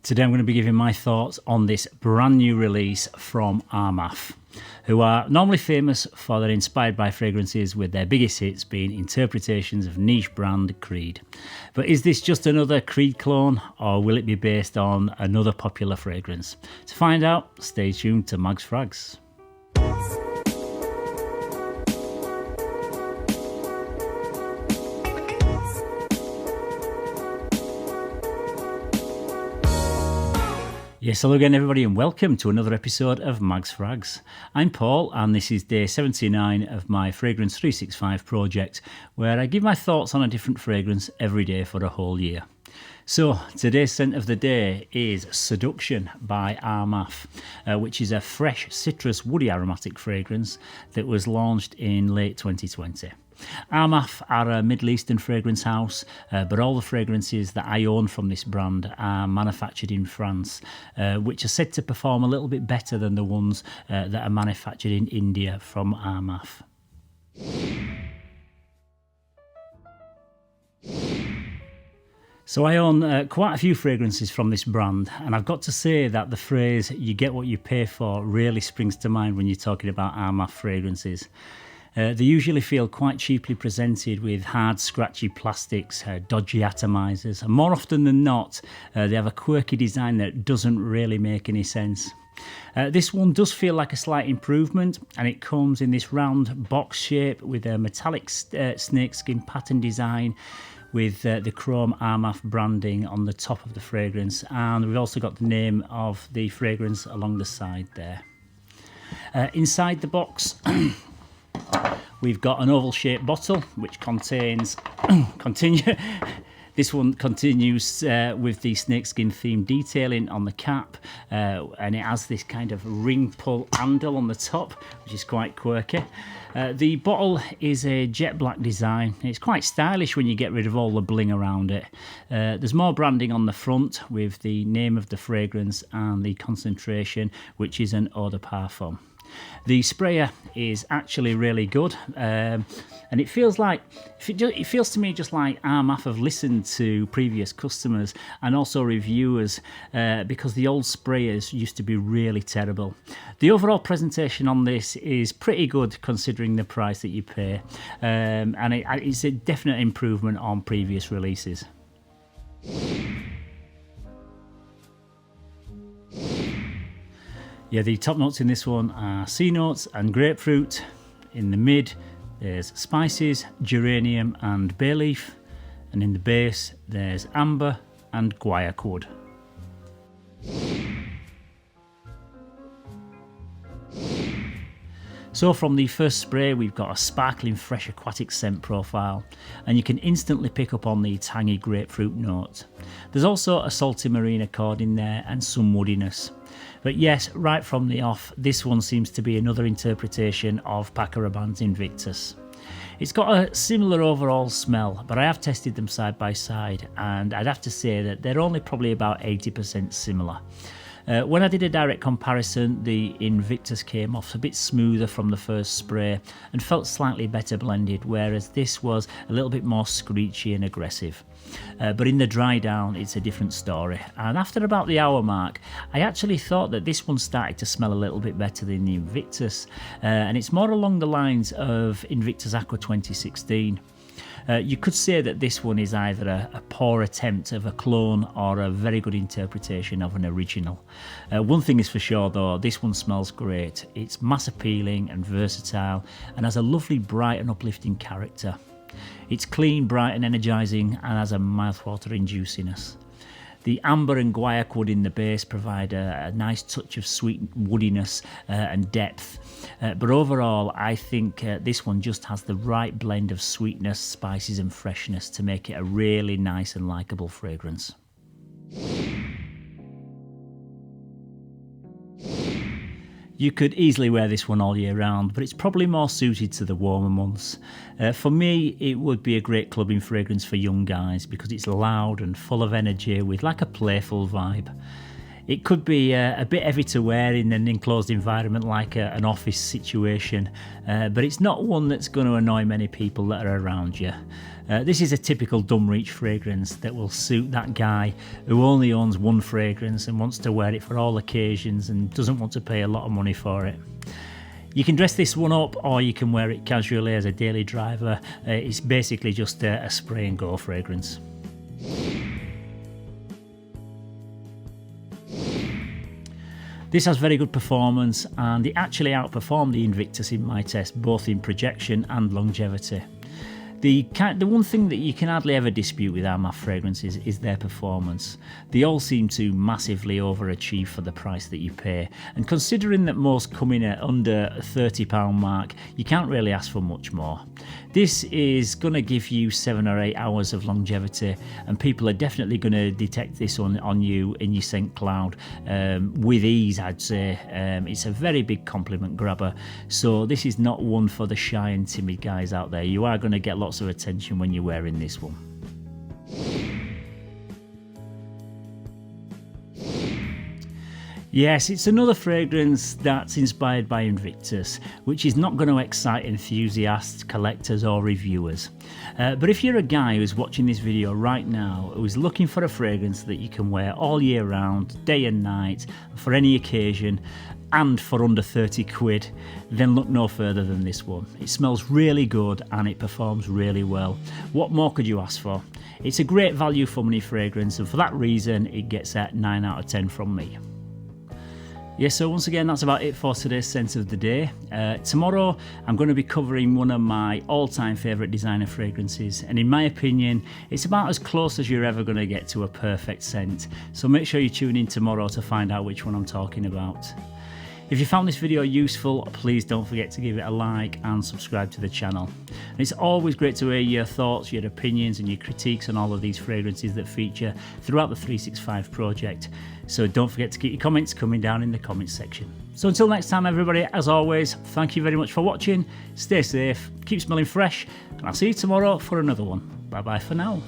Today I'm going to be giving my thoughts on this brand new release from Armaf, who are normally famous for their inspired by fragrances, with their biggest hits being interpretations of niche brand Creed. But is this just another Creed clone, or will it be based on another popular fragrance? To find out, stay tuned to Mags Frags. Yes, hello again everybody and welcome to another episode of Mags Frags. I'm Paul and this is day 79 of my Fragrance 365 project, where I give my thoughts on a different fragrance every day for a whole year. So today's scent of the day is Seduction by Armaf, which is a fresh citrus woody aromatic fragrance that was launched in late 2020. Armaf are a Middle Eastern fragrance house, but all the fragrances that I own from this brand are manufactured in France, which are said to perform a little bit better than the ones that are manufactured in India from Armaf. So I own quite a few fragrances from this brand, and I've got to say that the phrase "you get what you pay for" really springs to mind when you're talking about Armaf fragrances. They usually feel quite cheaply presented with hard, scratchy plastics, dodgy atomizers, and more often than not, they have a quirky design that doesn't really make any sense. This one does feel like a slight improvement, and it comes in this round box shape with a metallic snakeskin pattern design with the chrome Armaf branding on the top of the fragrance, and we've also got the name of the fragrance along the side there. Inside the box we've got an oval-shaped bottle which contains This one continues with the snakeskin themed detailing on the cap, and it has this kind of ring pull handle on the top, which is quite quirky. The bottle is a jet black design. It's quite stylish when you get rid of all the bling around it. There's more branding on the front with the name of the fragrance and the concentration, which is an eau de parfum. The sprayer is actually really good, and it feels to me just like Armaf have listened to previous customers and also reviewers, because the old sprayers used to be really terrible. The overall presentation on this is pretty good considering the price that you pay, and it's a definite improvement on previous releases. Yeah, the top notes in this one are sea notes and grapefruit. In the mid, there's spices, geranium and bay leaf. And in the base, there's amber and guaiac wood. So from the first spray, we've got a sparkling fresh aquatic scent profile, and you can instantly pick up on the tangy grapefruit note. There's also a salty marine accord in there and some woodiness. But yes, right from the off, this one seems to be another interpretation of Paco Rabanne's Invictus. It's got a similar overall smell, but I have tested them side by side, and I'd have to say that they're only probably about 80% similar. When I did a direct comparison, the Invictus came off a bit smoother from the first spray and felt slightly better blended, whereas this was a little bit more screechy and aggressive. But in the dry down, it's a different story. And after about the hour mark, I actually thought that this one started to smell a little bit better than the Invictus, and it's more along the lines of Invictus Aqua 2016. You could say that this one is either a poor attempt of a clone or a very good interpretation of an original. One thing is for sure though, this one smells great. It's mass appealing and versatile and has a lovely bright and uplifting character. It's clean, bright and energising and has a mouth-watering juiciness. The amber and guaiac wood in the base provide a nice touch of sweet woodiness and depth. But overall, I think this one just has the right blend of sweetness, spices and freshness to make it a really nice and likeable fragrance. You could easily wear this one all year round, but it's probably more suited to the warmer months. For me, it would be a great clubbing fragrance for young guys because it's loud and full of energy with like a playful vibe. It could be a bit heavy to wear in an enclosed environment like an office situation, but it's not one that's going to annoy many people that are around you. This is a typical dumb reach fragrance that will suit that guy who only owns one fragrance and wants to wear it for all occasions and doesn't want to pay a lot of money for it. You can dress this one up or you can wear it casually as a daily driver. It's basically just a spray and go fragrance. This has very good performance and it actually outperformed the Invictus in my test, both in projection and longevity. The one thing that you can hardly ever dispute with Armaf fragrances is their performance. They all seem to massively overachieve for the price that you pay, and considering that most come in at under a £30 mark, you can't really ask for much more. This is going to give you 7 or 8 hours of longevity, and people are definitely going to detect this on you in your scent cloud with ease, I'd say. It's a very big compliment grabber, so this is not one for the shy and timid guys out there. You are going to get lots of attention when you're wearing this one. Yes, it's another fragrance that's inspired by Invictus, which is not going to excite enthusiasts, collectors or reviewers. But if you're a guy who's watching this video right now who's looking for a fragrance that you can wear all year round, day and night, for any occasion, and for under 30 quid, then look no further than this one. It smells really good and it performs really well. What more could you ask for? It's a great value for money fragrance, and for that reason it gets a 9 out of 10 from me. Yeah, so once again, that's about it for today's Scent of the Day. Tomorrow, I'm going to be covering one of my all-time favourite designer fragrances, and in my opinion, it's about as close as you're ever going to get to a perfect scent. So make sure you tune in tomorrow to find out which one I'm talking about. If you found this video useful, please don't forget to give it a like and subscribe to the channel. And it's always great to hear your thoughts, your opinions and your critiques on all of these fragrances that feature throughout the 365 project. So don't forget to keep your comments coming down in the comments section. So until next time everybody, as always, thank you very much for watching, stay safe, keep smelling fresh, and I'll see you tomorrow for another one. Bye bye for now.